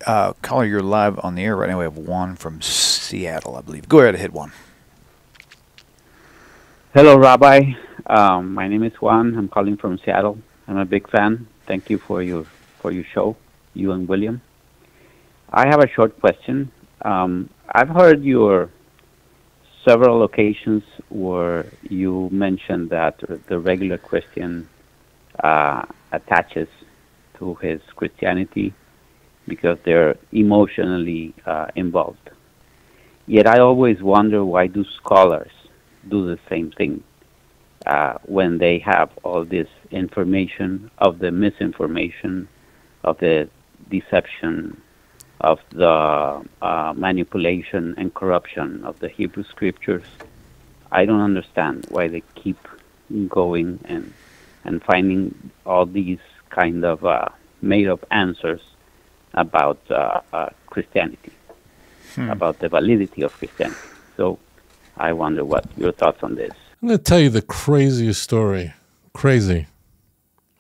Caller, you're live on the air right now. We have Juan from Seattle, I believe. Go ahead, hit one. Hello, Rabbi. My name is Juan. I'm calling from Seattle. I'm a big fan. Thank you for your show, you and William. I have a short question. I've heard your several occasions where you mentioned that the regular Christian attaches to his Christianity because they're emotionally involved. Yet I always wonder, why do scholars do the same thing when they have all this information of the misinformation, of the deception, of the manipulation and corruption of the Hebrew scriptures. I don't understand why they keep going and finding all these kind of made-up answers about Christianity, about the validity of Christianity. So I wonder what your thoughts on this. I'm going to tell you the craziest story. Crazy.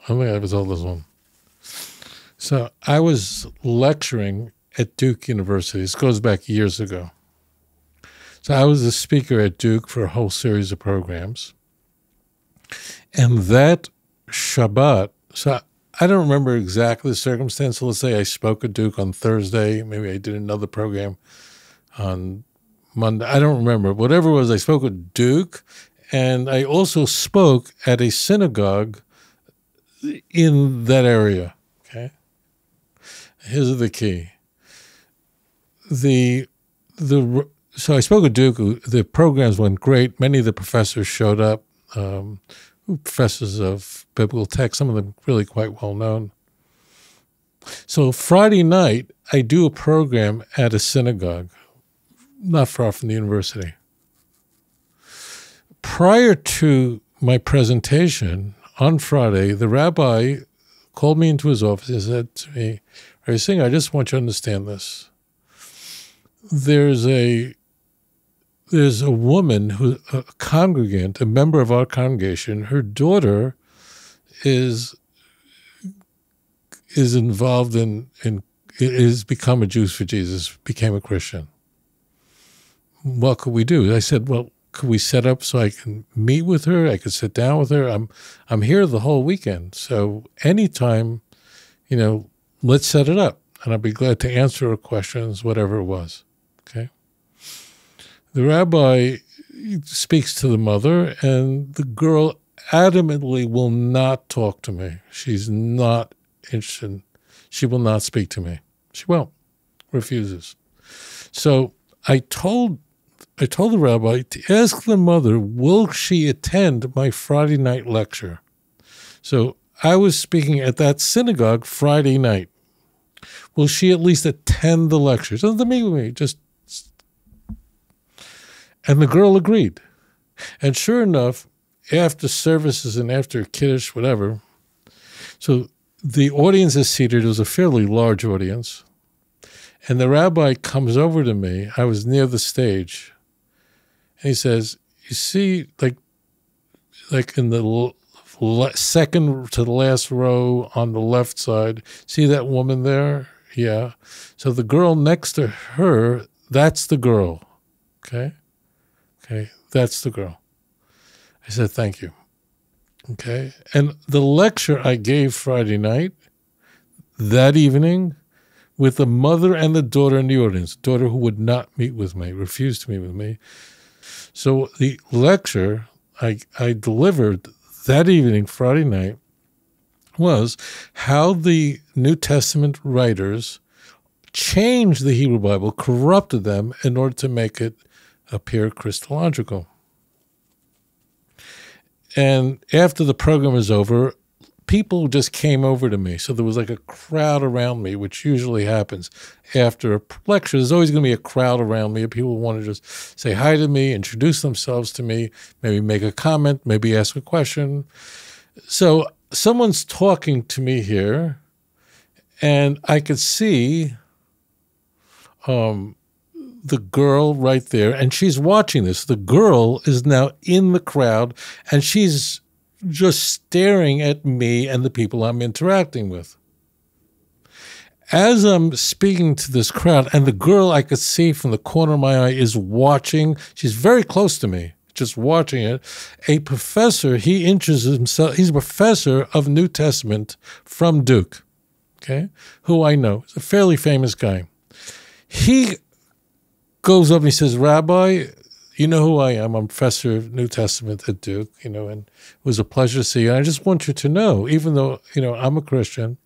I think I was told this one. So I was lecturing at Duke University. This goes back years ago. So I was a speaker at Duke for a whole series of programs. And that Shabbat, so I don't remember exactly the circumstance. So let's say I spoke at Duke on Thursday. Maybe I did another program on Monday. I don't remember. Whatever it was, I spoke at Duke. And I also spoke at a synagogue in that area. Okay. Here's the key. So I spoke at Duke. The programs went great. Many of the professors showed up, professors of biblical text, some of them really quite well known. So Friday night, I do a program at a synagogue, not far from the university. Prior to my presentation on Friday, the rabbi called me into his office and said to me, Rabbi Singer, I just want you to understand this. There's a woman, a congregant, a member of our congregation. Her daughter is involved is become a Jew for Jesus, became a Christian. What could we do? I said, well, could we set up so I can meet with her? I could sit down with her. I'm here the whole weekend, so anytime, let's set it up, and I'd be glad to answer her questions, whatever it was. Okay. The rabbi speaks to the mother, and the girl adamantly will not talk to me. She's not interested. She will not speak to me. She won't. Refuses. So I told the rabbi to ask the mother, will she attend my Friday night lecture? So I was speaking at that synagogue Friday night. Will she at least attend the lecture? Doesn't have to meet with me, and the girl agreed. And sure enough, after services and after Kiddush, whatever, so the audience is seated. It was a fairly large audience. And the rabbi comes over to me. I was near the stage. And he says, you see, like in the second to the last row on the left side, see that woman there? Yeah. So the girl next to her, that's the girl. Okay? Okay, that's the girl. I said, thank you. Okay? And the lecture I gave Friday night, that evening, with the mother and the daughter in the audience, daughter who would not meet with me, refused to meet with me. So the lecture I delivered that evening, Friday night, was how the New Testament writers changed the Hebrew Bible, corrupted them in order to make it appear Christological. And after the program was over, people just came over to me. So there was like a crowd around me, which usually happens after a lecture. There's always going to be a crowd around me. People want to just say hi to me, introduce themselves to me, maybe make a comment, maybe ask a question. So someone's talking to me here, and I could see the girl right there, and she's watching this. The girl is now in the crowd, and she's just staring at me and the people I'm interacting with. as I'm speaking to this crowd, and the girl I could see from the corner of my eye is watching, she's very close to me, just watching it, a professor, he introduces himself, he's a professor of New Testament from Duke, okay, who I know. He's a fairly famous guy. He goes up and he says, Rabbi, you know who I am. I'm professor of New Testament at Duke, and it was a pleasure to see you. And I just want you to know, even though, I'm a Christian,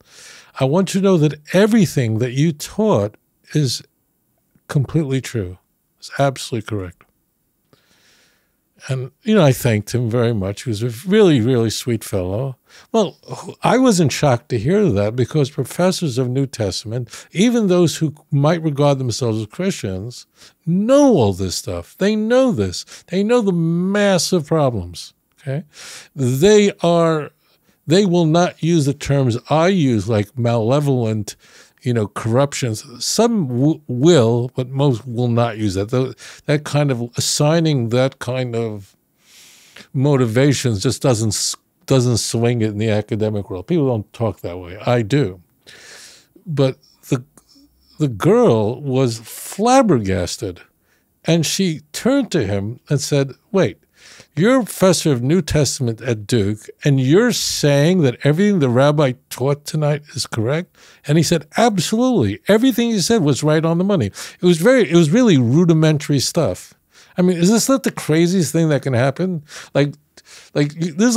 I want you to know that everything that you taught is completely true. It's absolutely correct. And, I thanked him very much. He was a really, really sweet fellow. Well, I wasn't shocked to hear that because professors of New Testament, even those who might regard themselves as Christians, know all this stuff. They know this. They know the massive problems, okay? They will not use the terms I use, like malevolent, corruptions. Some will, but most will not use that. That kind of assigning that kind of motivations just doesn't swing it in the academic world. People don't talk that way. I do. But the girl was flabbergasted, and she turned to him and said, wait, you're a professor of New Testament at Duke, and you're saying that everything the rabbi taught tonight is correct? And he said, absolutely. Everything he said was right on the money. It was really rudimentary stuff. I mean, is this not the craziest thing that can happen? Like this is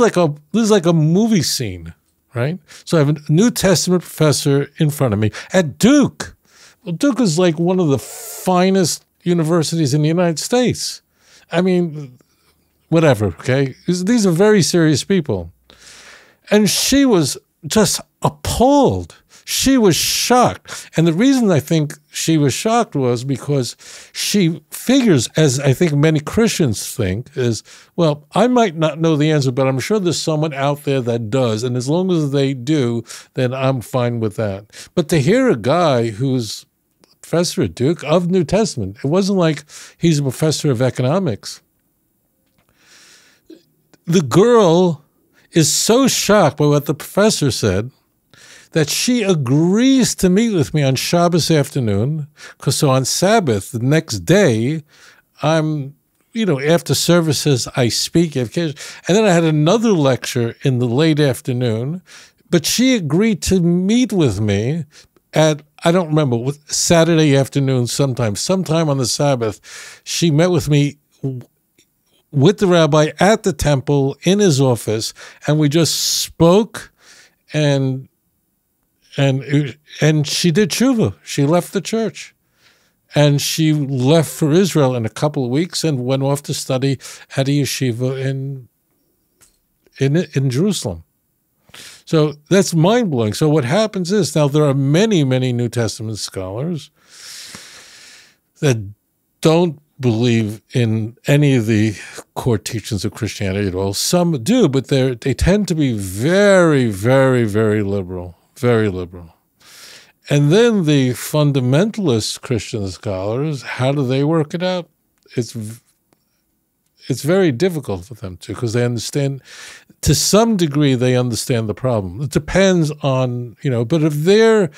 like a movie scene, right? So I have a New Testament professor in front of me at Duke. Well, Duke is like one of the finest universities in the United States. I mean, whatever, okay? These are very serious people. And she was just appalled. She was shocked. And the reason I think she was shocked was because she figures, as I think many Christians think, is, well, I might not know the answer, but I'm sure there's someone out there that does. And as long as they do, then I'm fine with that. But to hear a guy who's professor at Duke of New Testament, it wasn't like he's a professor of economics. The girl is so shocked by what the professor said that she agrees to meet with me on Shabbos afternoon, because so on Sabbath, the next day, after services, I speak, and then I had another lecture in the late afternoon, but she agreed to meet with me at, I don't remember, Saturday afternoon sometime on the Sabbath. She met with me with the rabbi at the temple in his office, and we just spoke, and she did tshuva. She left the church, and she left for Israel in a couple of weeks and went off to study at a yeshiva in Jerusalem. So that's mind blowing. So what happens is, now there are many, many New Testament scholars that don't believe in any of the core teachings of Christianity at all. Some do, but they tend to be very, very, very liberal, very liberal. And then the fundamentalist Christian scholars, how do they work it out? It's very difficult for them to, because they understand, to some degree, they understand the problem. It depends on, but if their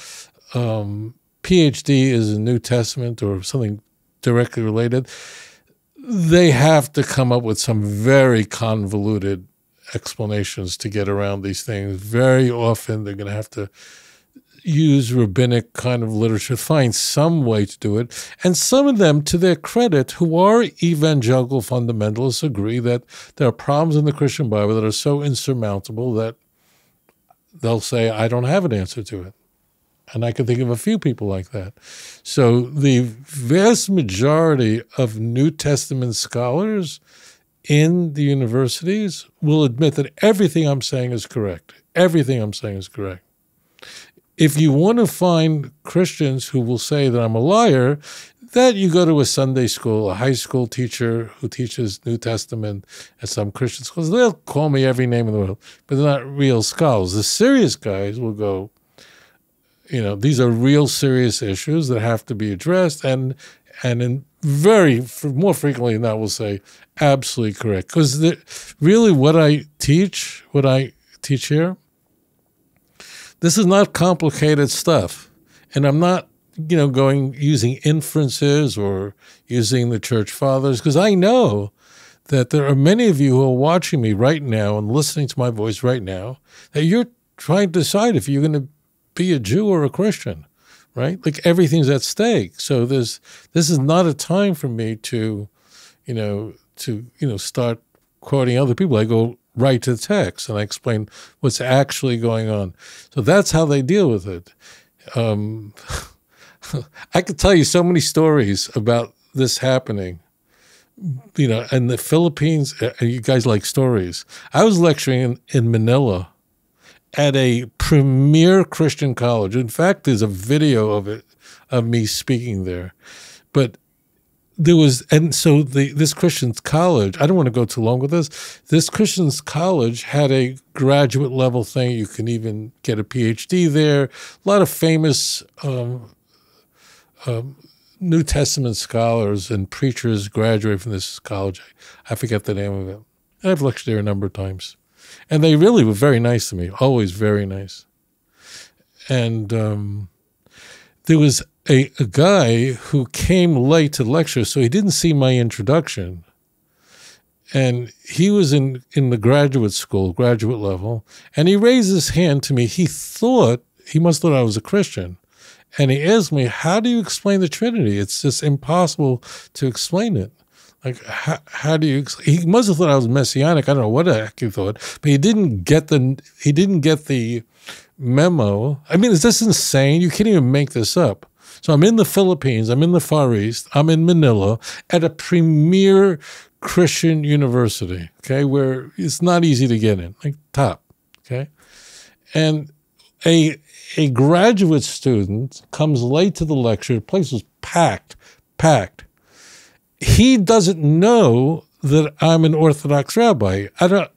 PhD is in New Testament or something directly related, they have to come up with some very convoluted explanations to get around these things. Very often they're going to have to use rabbinic kind of literature, find some way to do it. And some of them, to their credit, who are evangelical fundamentalists, agree that there are problems in the Christian Bible that are so insurmountable that they'll say, I don't have an answer to it. And I can think of a few people like that. So the vast majority of New Testament scholars in the universities will admit that everything I'm saying is correct. Everything I'm saying is correct. If you want to find Christians who will say that I'm a liar, that you go to a Sunday school, a high school teacher who teaches New Testament at some Christian schools. They'll call me every name in the world, but they're not real scholars. The serious guys will go, these are real serious issues that have to be addressed, and more frequently than that, will say absolutely correct. Because really, what I teach here, this is not complicated stuff. And I'm not, using inferences or using the church fathers, because I know that there are many of you who are watching me right now and listening to my voice right now, that you're trying to decide if you're going to be a Jew or a Christian, right? Like everything's at stake. So this is not a time for me to start quoting other people. I go right to the text and I explain what's actually going on. So that's how they deal with it. I could tell you so many stories about this happening. In the Philippines, you guys like stories. I was lecturing in Manila at a premier Christian college. In fact, there's a video of me speaking there. But this Christian college, I don't want to go too long with this. This Christian college had a graduate level thing. You can even get a PhD there. A lot of famous New Testament scholars and preachers graduate from this college. I forget the name of it. I've lectured there a number of times. And they really were very nice to me, always very nice. And there was a guy who came late to the lecture, so he didn't see my introduction. And he was in the graduate school, graduate level, and he raised his hand to me. He must thought I was a Christian. And he asked me, how do you explain the Trinity? It's just impossible to explain it. Like, how do you? He must have thought I was messianic. I don't know what the heck he thought, but he didn't get the memo. I mean, it's just insane. You can't even make this up. So I'm in the Philippines. I'm in the Far East. I'm in Manila at a premier Christian university. Okay, where it's not easy to get in, like top. Okay, and a graduate student comes late to the lecture. The place was packed. He doesn't know that I'm an Orthodox rabbi. I don't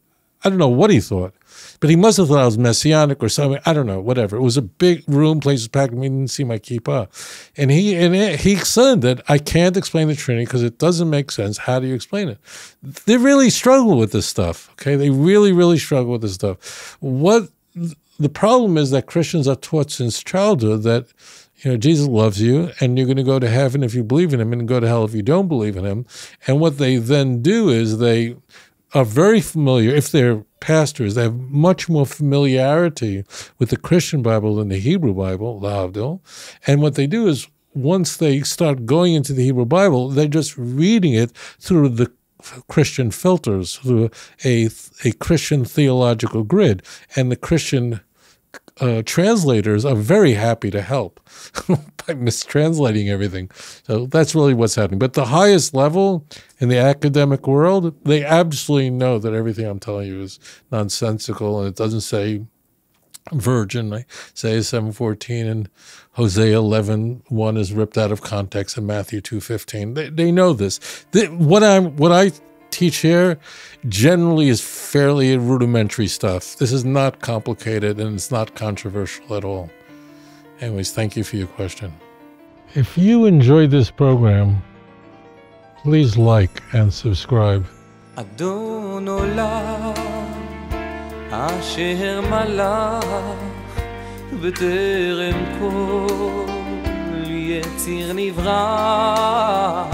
know what he thought, but he must have thought I was messianic or something. I don't know, whatever. It was a big room, place was packed. We didn't see my kippah. And he said that I can't explain the Trinity because it doesn't make sense. How do you explain it? They really struggle with this stuff, okay? They really, really struggle with this stuff. The problem is that Christians are taught since childhood that, Jesus loves you and you're going to go to heaven if you believe in him and go to hell if you don't believe in him. And what they then do is they are very familiar. If they're pastors, they have much more familiarity with the Christian Bible than the Hebrew Bible, lahavdil. And what they do is once they start going into the Hebrew Bible, they're just reading it through the Christian filters, through a Christian theological grid. And the Christian translators are very happy to help by mistranslating everything. So that's really what's happening. But the highest level in the academic world, they absolutely know that everything I'm telling you is nonsensical, and it doesn't say virgin. Isaiah 7:14 and Hosea 11:1 is ripped out of context in Matthew 2:15. They know this. What I teach here generally is fairly rudimentary stuff. This is not complicated and it's not controversial at all. Anyways, thank you for your question. If you enjoyed this program, please like and subscribe. אדון עולם אשר מלך בטרם כל יציר נברא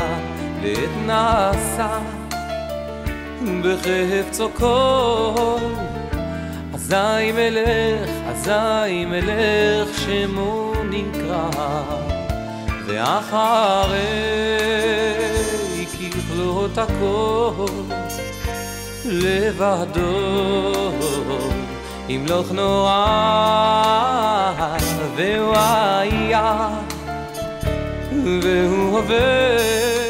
לעת נעשה בחפצו כל אזי מלך שמו נקרא ואחרי ככלות הכל לבדו ימלוך נורא והוא היה והוא עובד